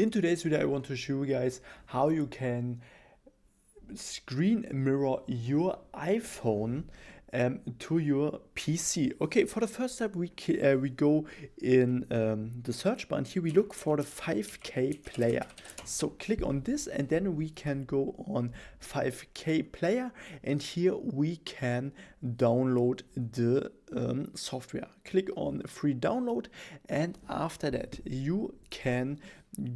In today's video I want to show you guys how you can screen mirror your iPhone to your PC. Okay, for the first step we go in the search bar, and here we look for the 5K player. So click on this and then we can go on 5K player, and here we can download the software. Click on free download, and after that you can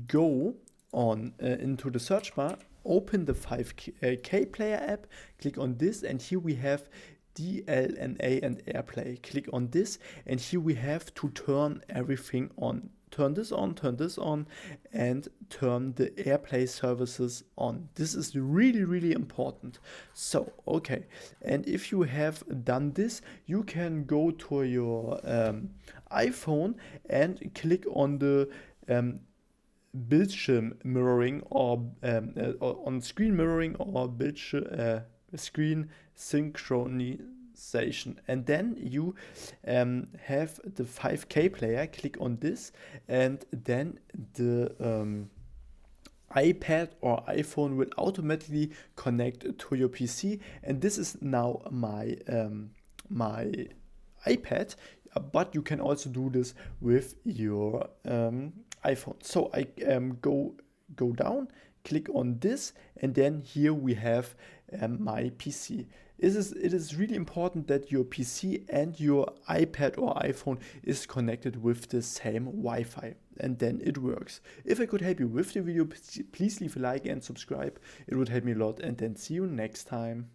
go on into the search bar, open the 5K player app, click on this, and here we have DLNA and AirPlay. Click on this, and here we have to turn everything on. Turn this on, and turn the AirPlay services on. This is really important. So, okay, and if you have done this, you can go to your iPhone and click on the Bildschirm mirroring or on screen mirroring or screen synchronization, and then you have the 5K player. Click on this, and then the iPad or iPhone will automatically connect to your PC, and this is now my my iPad, but you can also do this with your iPhone. So I go down, click on this, and then here we have my PC. It is really important that your PC and your iPad or iPhone is connected with the same Wi-Fi, and then it works. If I could help you with the video, please leave a like and subscribe. It would help me a lot, and then see you next time.